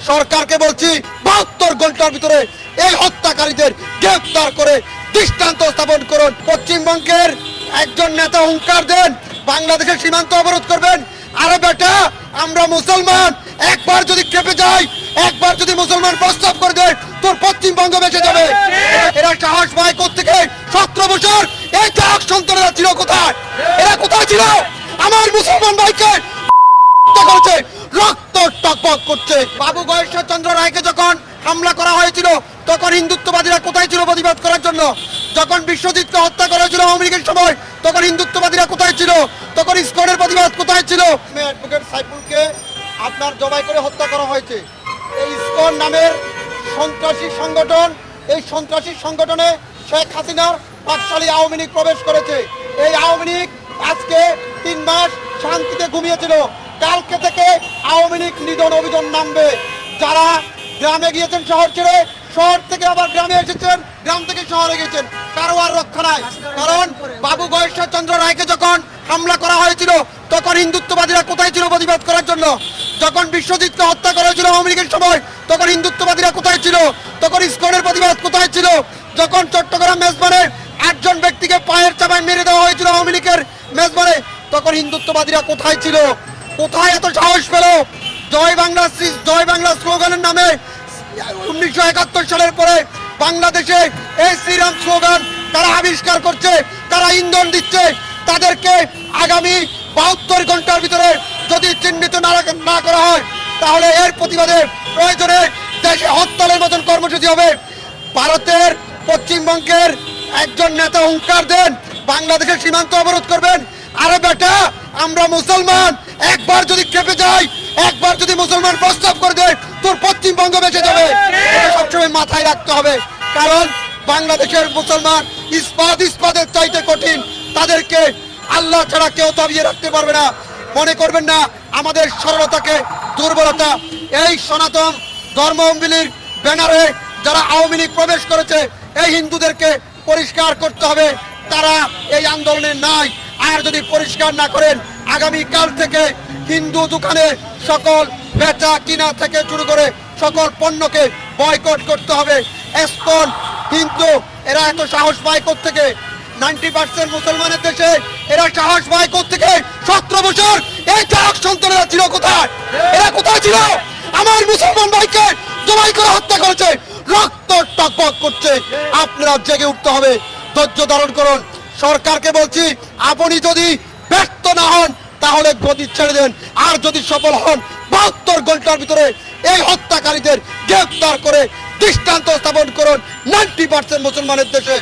সরকারকে বলছি 72 ঘন্টার ভিতরে এই হত্যাকারীদের গ্রেফতার করে দৃষ্টান্ত স্থাপন করুন। পশ্চিমবঙ্গের একজন নেতা হুঙ্কার দেন বাংলাদেশের সীমান্ত অবরোধ করবেন। আরে বেটা, আমরা মুসলমান, একবার যদি খেপে যাই, একবার যদি মুসলমান প্রস্তাব করে দেয়, তোর পশ্চিমবঙ্গ বেঁচে যাবে। এরা সাহস পায় কোত্থেকে? 17 বছর এই চাক সন্তানেরা ছিল কোথায়? এরা কোথায় ছিল? আমার মুসলমান ভাইকে করেছে, রক্ত টকবক করছে। বাবু গয়েশ্বর চন্দ্র রায়কে যখন হামলা করা হয়েছিল তখন হিন্দুত্ববাদীরা কোথায় ছিল প্রতিবাদ করার জন্য? যখন বিশ্বজিৎকে হত্যা করা হয়েছিল আওয়ামী লীগের সময় তখন হিন্দুত্ববাদীরা কোথায় ছিল? তখন ইসকনের প্রতিবাদ কোথায় ছিল? অ্যাডভোকেট সাইফুলকে আপনার জবাই করে হত্যা করা হয়েছে। এই ইসকন নামের সন্ত্রাসী সংগঠন, এই সন্ত্রাসী সংগঠনে শেখ হাসিনার পাকশালী আওয়ামী লীগ প্রবেশ করেছে। এই আওয়ামী লীগ আজকে 3 মাস শান্তিতে ঘুমিয়েছিল। কালকে থেকে আওয়ামী লীগ নিধন অভিযান নামবে। যারা গ্রামে গিয়েছেন শহর ছেড়ে, শহর থেকে আবার গ্রামে এসেছেন, গ্রাম থেকে শহরে গেছেন, কারো আর রক্ষা নাই। কারণ বাবু গয়েশ্বর চন্দ্র রায়কে যখন হামলা করা হয়েছিল তখন হিন্দুত্ববাদীরা কোথায় ছিল প্রতিবাদ করার জন্য? যখন বিশ্বজিৎকে হত্যা করা হয়েছিল আওয়ামী লীগের সময় তখন হিন্দুত্ববাদীরা কোথায় ছিল? তখন ইসকনের প্রতিবাদ কোথায় ছিল? যখন চট্টগ্রাম মেজবানে 8 জন ব্যক্তিকে পায়ের চাপায় মেরে দেওয়া হয়েছিল আওয়ামী লীগের মেজবানে তখন হিন্দুত্ববাদীরা কোথায় ছিল? কোথায় এত সাহস পেল? জয় বাংলা স্লোগানের নামে 1971 সালের পরে বাংলাদেশে এই শ্রীরাম স্লোগান তারা আবিষ্কার করছে, তারা ইন্ধন দিচ্ছে। তাদেরকে আগামী 72 ঘন্টার ভিতরে যদি চিহ্নিত না করা হয় তাহলে এর প্রতিবাদে প্রয়োজনে দেশে হরতালের মতন কর্মসূচি হবে। ভারতের পশ্চিমবঙ্গের একজন নেতা হুঙ্কার দেন বাংলাদেশের সীমান্ত অবরোধ করবেন। আরে বেটা, আমরা মুসলমান, একবার যদি খেপে যাই, একবার যদি মুসলমান প্রস্তাব করে দেয়, তোর পশ্চিমবঙ্গ বেঁচে যাবে। এটা সবসময় মাথায় রাখতে হবে। কারণ বাংলাদেশের মুসলমান ইস্পাতের চাইতে কঠিন। তাদেরকে আল্লাহ ছাড়া কেউ দাবিয়ে রাখতে পারবে না। মনে করবেন না আমাদের সরলতাকে দুর্বলতা। এই সনাতন ধর্মাবলম্বীর ব্যানারে যারা আওয়ামী লীগ প্রবেশ করেছে, এই হিন্দুদেরকে পরিষ্কার করতে হবে, তারা এই আন্দোলনে নাই। আর যদি পরিষ্কার না করেন, আগামীকাল থেকে হিন্দু দোকানে সকল বেচা কিনা থেকে শুরু করে সকল পণ্যকে বয়কট করতে হবে। ইসকন হিন্দু, এরা এত সাহস পায় কোত্থেকে? 90% মুসলমানের দেশে এরা সাহস পায় কোত্থেকে? 17 বছর এই চাক সন্তানেরা ছিল কোথায়? এরা কোথায় ছিল? আমার মুসলমান ভাইকে জবাই করে হত্যা করেছে, রক্ত টকবক করছে। আপনারা জেগে উঠতে হবে, ধৈর্য ধারণ করুন। সরকারকে বলছি, আপনি যদি ব্যর্থ না হন তাহলে গদি ছেড়ে দেন। আর যদি সফল হন 72 ঘন্টার ভিতরে এই হত্যাকারীদের গ্রেফতার করে দৃষ্টান্ত স্থাপন করুন 90% মুসলমানের দেশে।